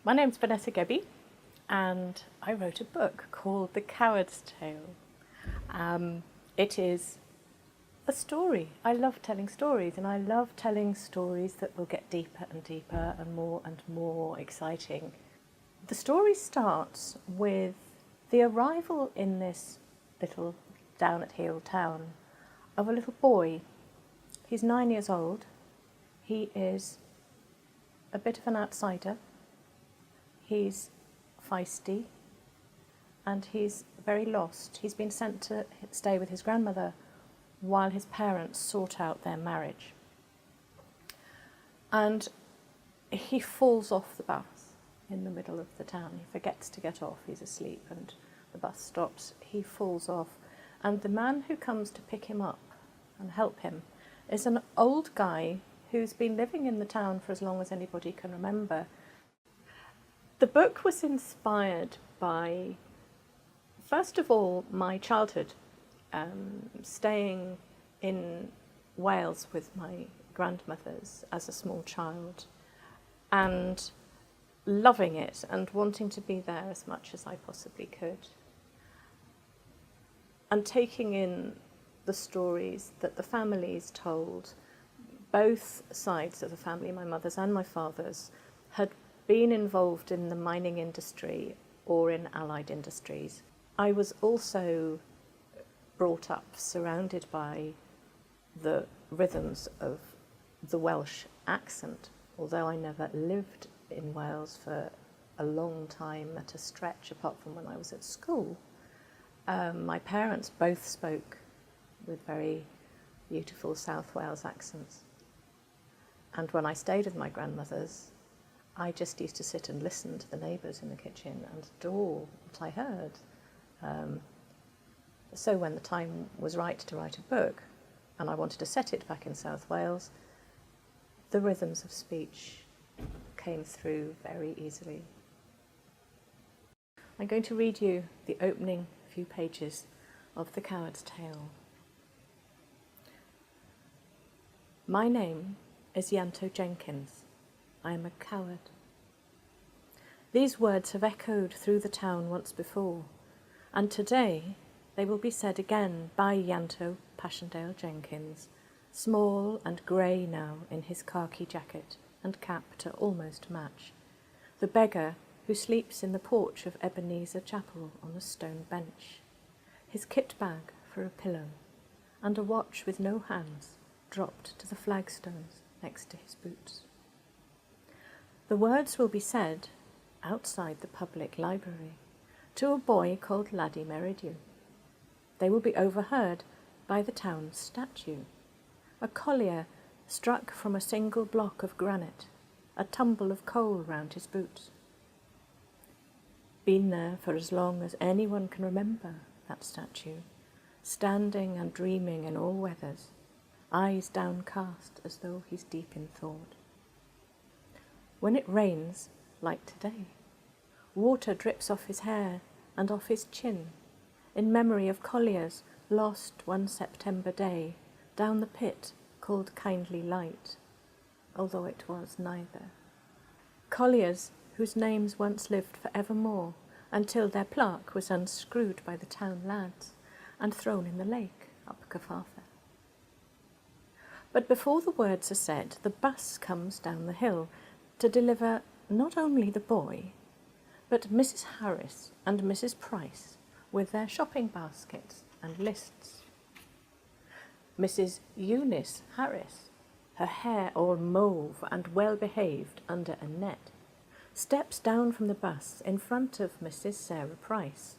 My name's Vanessa Gebbie, and I wrote a book called The Coward's Tale. It is a story. I love telling stories, and I love telling stories that will get deeper and deeper and more exciting. The story starts with the arrival in this little down at heel town of a little boy. He's 9 years old. He is a bit of an outsider. He's feisty and he's very lost. He's been sent to stay with his grandmother while his parents sort out their marriage. And he falls off the bus in the middle of the town. He forgets to get off. He's asleep and the bus stops. He falls off. And the man who comes to pick him up and help him is an old guy who's been living in the town for as long as anybody can remember. The book was inspired by, first of all, my childhood, staying in Wales with my grandmothers as a small child and loving it and wanting to be there as much as I possibly could, and taking in the stories that the families told. Both sides of the family, my mother's and my father's, had been involved in the mining industry or in allied industries. I was also brought up surrounded by the rhythms of the Welsh accent, although I never lived in Wales for a long time at a stretch apart from when I was at school. My parents both spoke with very beautiful South Wales accents. And when I stayed with my grandmother's, I just used to sit and listen to the neighbours in the kitchen and adore what I heard. So when the time was right to write a book, and I wanted to set it back in South Wales, the rhythms of speech came through very easily. I'm going to read you the opening few pages of The Coward's Tale. My name is Ianto Jenkins. I am a coward. These words have echoed through the town once before, and today they will be said again by Ianto Passchendaele Jenkins, small and grey now in his khaki jacket and cap to almost match, the beggar who sleeps in the porch of Ebenezer Chapel on a stone bench, his kit bag for a pillow, and a watch with no hands dropped to the flagstones next to his boots. The words will be said outside the public library to a boy called Laddie Meridew. They will be overheard by the town's statue, a collier struck from a single block of granite, a tumble of coal round his boots. Been there for as long as anyone can remember, that statue, standing and dreaming in all weathers, eyes downcast as though he's deep in thought. When it rains, like today, water drips off his hair and off his chin, in memory of colliers lost one September day down the pit called Kindly Light, although it was neither. Colliers whose names once lived for evermore until their plaque was unscrewed by the town lads and thrown in the lake up Cyfarthfa. But before the words are said, the bus comes down the hill to deliver not only the boy, but Mrs. Harris and Mrs. Price with their shopping baskets and lists. Mrs. Eunice Harris, her hair all mauve and well-behaved under a net, steps down from the bus in front of Mrs. Sarah Price,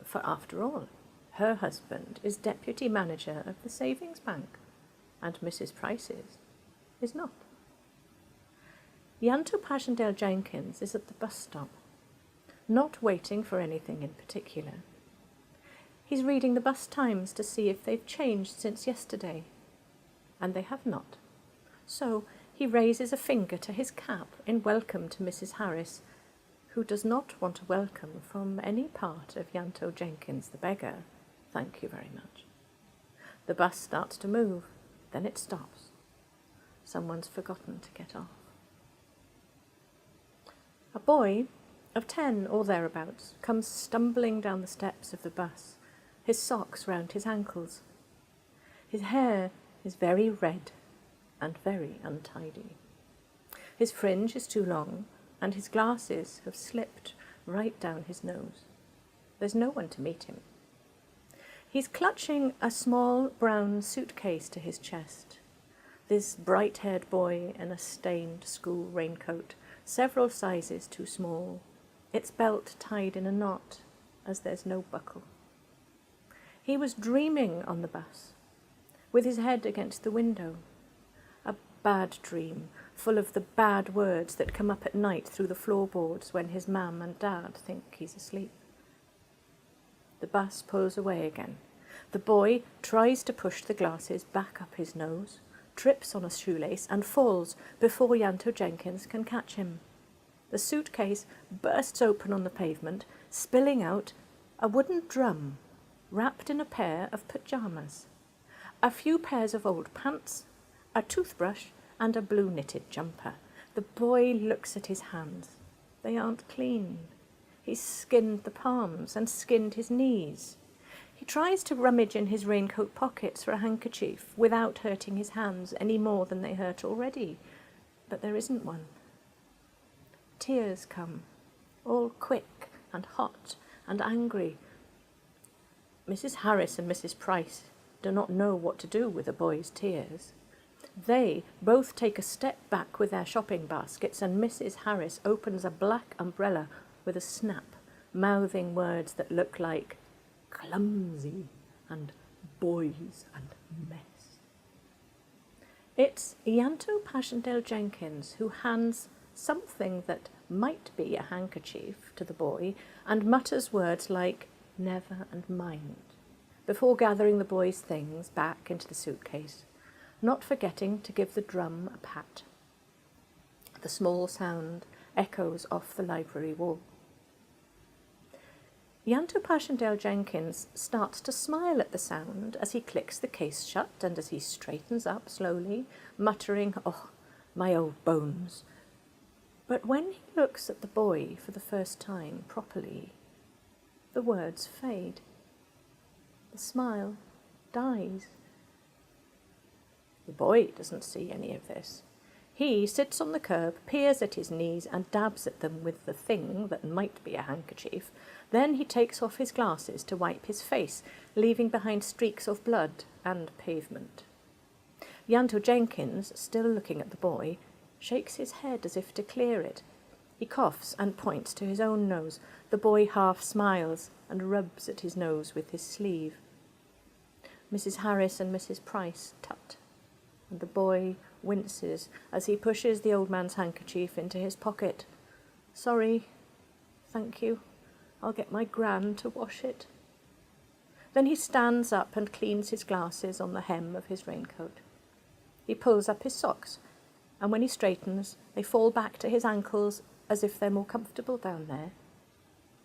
for after all, her husband is deputy manager of the savings bank, and Mrs. Price's is not. Ianto Passchendaele Jenkins is at the bus stop, not waiting for anything in particular. He's reading the bus times to see if they've changed since yesterday, and they have not. So he raises a finger to his cap in welcome to Mrs. Harris, who does not want a welcome from any part of Ianto Jenkins the beggar. Thank you very much. The bus starts to move, then it stops. Someone's forgotten to get off. A boy of 10 or thereabouts comes stumbling down the steps of the bus, his socks round his ankles. His hair is very red and very untidy. His fringe is too long, and his glasses have slipped right down his nose. There's no one to meet him. He's clutching a small brown suitcase to his chest. This bright-haired boy in a stained school raincoat, several sizes too small, its belt tied in a knot, as there's no buckle. He was dreaming on the bus, with his head against the window. A bad dream, full of the bad words that come up at night through the floorboards when his mam and dad think he's asleep. The bus pulls away again. The boy tries to push the glasses back up his nose, trips on a shoelace and falls before Ianto Jenkins can catch him. The suitcase bursts open on the pavement, spilling out a wooden drum wrapped in a pair of pyjamas, a few pairs of old pants, a toothbrush and a blue knitted jumper. The boy looks at his hands. They aren't clean. He's skinned the palms and skinned his knees. He tries to rummage in his raincoat pockets for a handkerchief without hurting his hands any more than they hurt already, but there isn't one. Tears come, all quick and hot and angry. Mrs. Harris and Mrs. Price do not know what to do with the boy's tears. They both take a step back with their shopping baskets, and Mrs. Harris opens a black umbrella with a snap, mouthing words that look like clumsy and boys and mess. It's Ianto Passchendaele Jenkins who hands something that might be a handkerchief to the boy and mutters words like never and mind before gathering the boy's things back into the suitcase, not forgetting to give the drum a pat. The small sound echoes off the library wall. Ianto Passchendaele Jenkins starts to smile at the sound as he clicks the case shut and as he straightens up slowly, muttering, "Oh, my old bones." But when he looks at the boy for the first time properly, the words fade. The smile dies. The boy doesn't see any of this. He sits on the curb, peers at his knees and dabs at them with the thing that might be a handkerchief. Then he takes off his glasses to wipe his face, leaving behind streaks of blood and pavement. Ianto Jenkins, still looking at the boy, shakes his head as if to clear it. He coughs and points to his own nose. The boy half smiles and rubs at his nose with his sleeve. Mrs. Harris and Mrs. Price tut, and the boy winces as he pushes the old man's handkerchief into his pocket. "Sorry, thank you. I'll get my gran to wash it." Then he stands up and cleans his glasses on the hem of his raincoat. He pulls up his socks, and when he straightens, they fall back to his ankles as if they're more comfortable down there.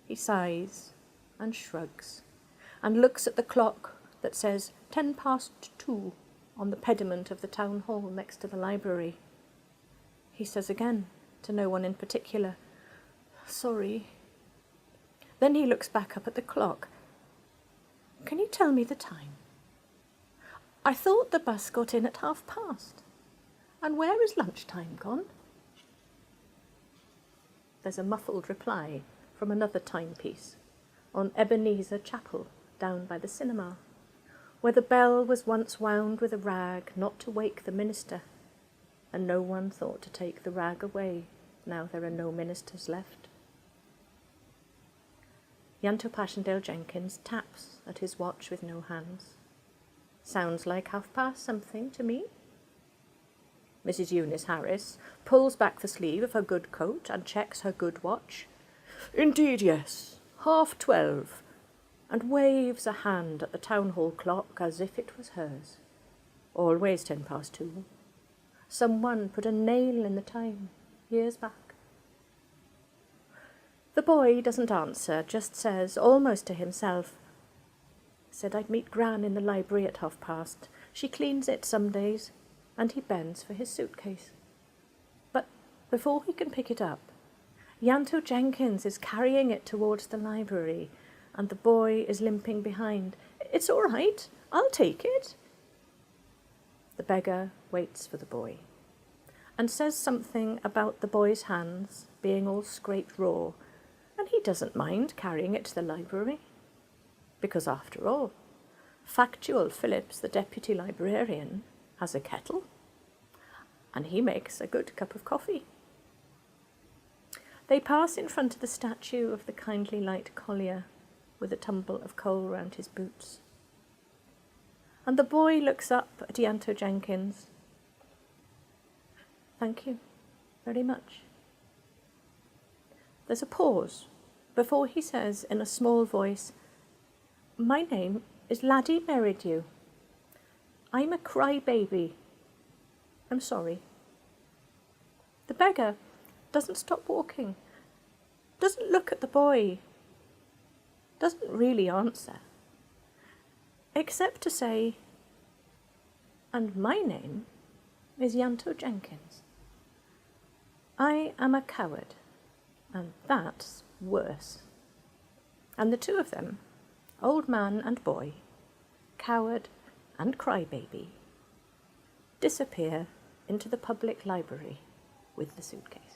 He sighs and shrugs and looks at the clock that says 2:10 on the pediment of the town hall next to the library. He says again, to no one in particular, "Sorry." Then he looks back up at the clock. "Can you tell me the time? I thought the bus got in at past. And where is lunchtime gone?" There's a muffled reply from another timepiece on Ebenezer Chapel down by the cinema, where the bell was once wound with a rag not to wake the minister, and no one thought to take the rag away now there are no ministers left. Ianto Passchendaele Jenkins taps at his watch with no hands. "Sounds like past something to me." Mrs. Eunice Harris pulls back the sleeve of her good coat and checks her good watch. "Indeed, yes, 12:30, and waves a hand at the town hall clock as if it was hers. "Always 2:10. Someone put a nail in the time years back." The boy doesn't answer, just says, almost to himself, "Said I'd meet Gran in the library at past. She cleans it some days," and he bends for his suitcase. But before he can pick it up, Ianto Jenkins is carrying it towards the library, and the boy is limping behind. It's all right, I'll take it. The beggar waits for the boy and says something about the boy's hands being all scraped raw, and he doesn't mind carrying it to the library. Because after all, Factual Phillips, the deputy librarian, has a kettle, and he makes a good cup of coffee. They pass in front of the statue of the kindly light collier with a tumble of coal round his boots. And the boy looks up at Ianto Jenkins. Thank you very much. There's a pause before he says in a small voice, My name is Laddie Merridew. I'm a crybaby. I'm sorry. The beggar doesn't stop walking, doesn't look at the boy, doesn't really answer, except to say, and my name is Ianto Jenkins. I am a coward, and that's worse. And the two of them, old man and boy, coward and crybaby, disappear into the public library with the suitcase.